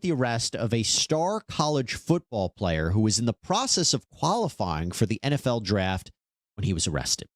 The arrest of a star college football player who was in the process of qualifying for the NFL draft when he was arrested.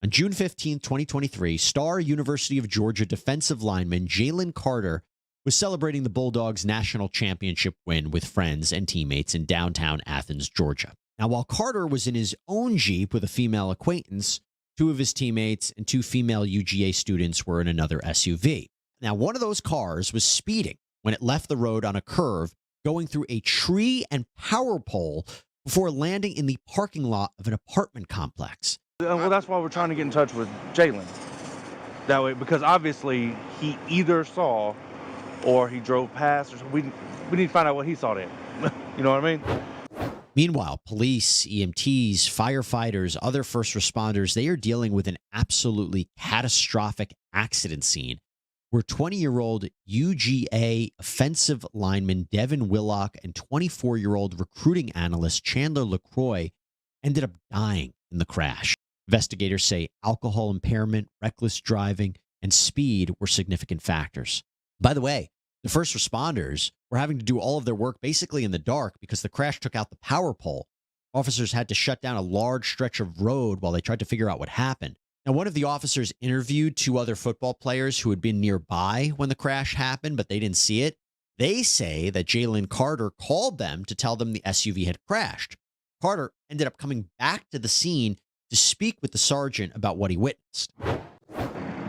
On June 15, 2023, star University of Georgia defensive lineman Jalen Carter was celebrating the Bulldogs' national championship win with friends and teammates in downtown Athens, Georgia. Now, while Carter was in his own Jeep with a female acquaintance, two of his teammates and two female UGA students were in another SUV. Now, one of those cars was speeding when it left the road on a curve, going through a tree and power pole before landing in the parking lot of an apartment complex. Well, that's why we're trying to get in touch with Jalen. That way, because obviously he either saw or he drove past, or we need to find out what he saw there. You know what I mean? Meanwhile, police, EMTs, firefighters, other first responders, they are dealing with an absolutely catastrophic accident scene where 20-year-old UGA offensive lineman Devin Willock and 24-year-old recruiting analyst Chandler LaCroix ended up dying in the crash. Investigators say alcohol impairment, reckless driving, and speed were significant factors. By the way, the first responders were having to do all of their work basically in the dark because the crash took out the power pole. Officers had to shut down a large stretch of road while they tried to figure out what happened. Now, one of the officers interviewed two other football players who had been nearby when the crash happened, but they didn't see it. They say that Jalen Carter called them to tell them the SUV had crashed. Carter ended up coming back to the scene to speak with the sergeant about what he witnessed.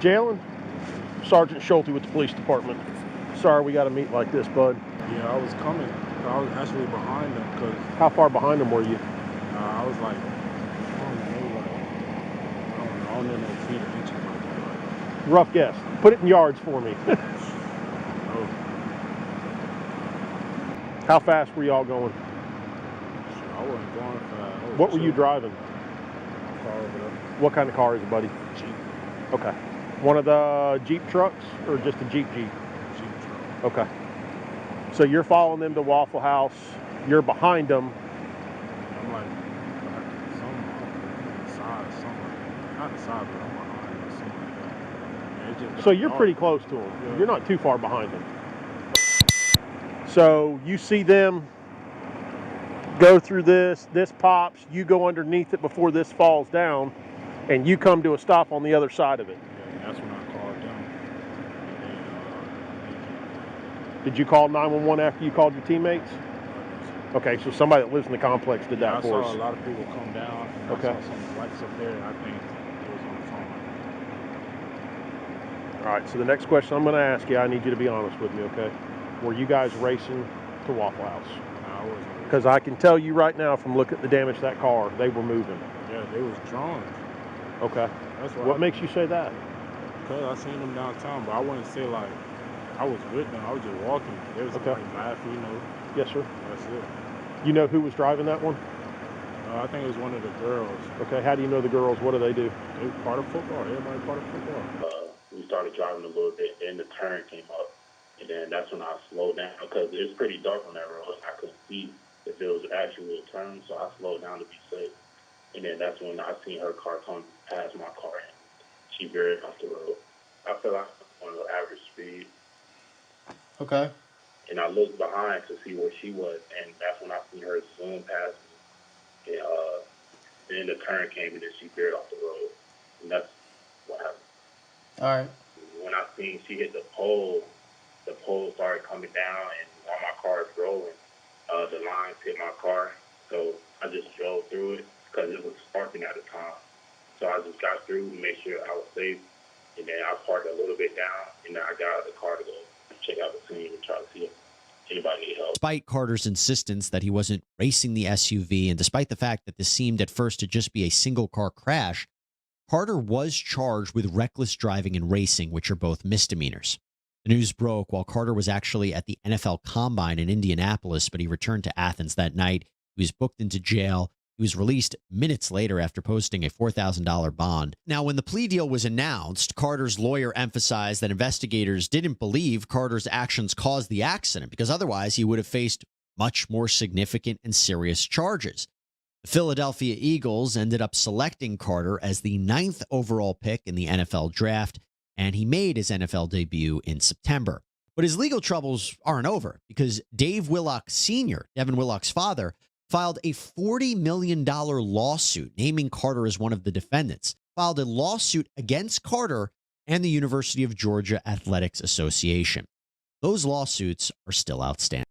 Jalen, Sergeant Schulte with the police department. Sorry we got to meet like this, bud. Yeah, I was coming. I was actually behind them because... How far behind them were you? I was like, I don't know no feet or inches like that. Rough guess. Put it in yards for me. Oh. How fast were y'all going? I wasn't going fast. What were you driving? My car over there. What kind of car is it, buddy? Jeep. Okay. One of the Jeep trucks or just a Jeep? Jeep truck. Okay. So you're following them to Waffle House. You're behind them. I'm like some side, something. Not the side, but I'm behind or something like that. It just So you're dark. pretty close to them. Yeah. You're not too far behind them. So you see them go through this pops, you go underneath it before this falls down, and you come to a stop on the other side of it. Yeah, that's when I called them. And Did you call 911 after you called your teammates? Okay, so somebody that lives in the complex did that I for saw us. a lot of people come down. And Okay. I saw some lights up there, and I think it was on the phone. All right, so the next question I'm going to ask you, I need you to be honest with me, okay? Were you guys racing to Waffle House? I wasn't. Because I can tell you right now from looking at the damage to that car, they were moving. Yeah, they was drunk. Okay. That's What makes you say that? Because I seen them downtown, but I wouldn't say like I was with them. I was just walking. They was Okay. like laughing, you know. Yes, sir. That's it. You know who was driving that one? I think it was one of the girls. Okay, how do you know the girls? What do they do? They were part of football. Everybody part of football. We started driving a little bit, and the turn came up. And then that's when I slowed down because it was pretty dark on that road. I couldn't see if it was actually a turn, so I slowed down to be safe. And then that's when I seen her car come past my car, and she veered off the road. I feel like on the average speed. Okay. And I looked behind to see where she was, and that's when I seen her zoom past me. And then the turn came, and then she veered off the road. And that's what happened. All right. When I seen she hit the pole started coming down, and while my car is rolling, the lines hit my car. So I just drove through it because it was sparking at the time. So I just got through and made sure I was safe. And then I parked a little bit down, and then I got out of the car to go check out the scene and try to see if anybody need help. Despite Carter's insistence that he wasn't racing the SUV, and despite the fact that this seemed at first to just be a single-car crash, Carter was charged with reckless driving and racing, which are both misdemeanors. The news broke while Carter was actually at the NFL Combine in Indianapolis, but he returned to Athens that night. He was booked into jail. He was released minutes later after posting a $4,000 bond. Now, when the plea deal was announced, Carter's lawyer emphasized that investigators didn't believe Carter's actions caused the accident because otherwise he would have faced much more significant and serious charges. The Philadelphia Eagles ended up selecting Carter as the 9th overall pick in the NFL draft, and he made his NFL debut in September. But his legal troubles aren't over because Dave Willock Sr., Devin Willock's father, filed a $40 million lawsuit naming Carter as one of the defendants, filed a lawsuit against Carter and the University of Georgia Athletics Association. Those lawsuits are still outstanding.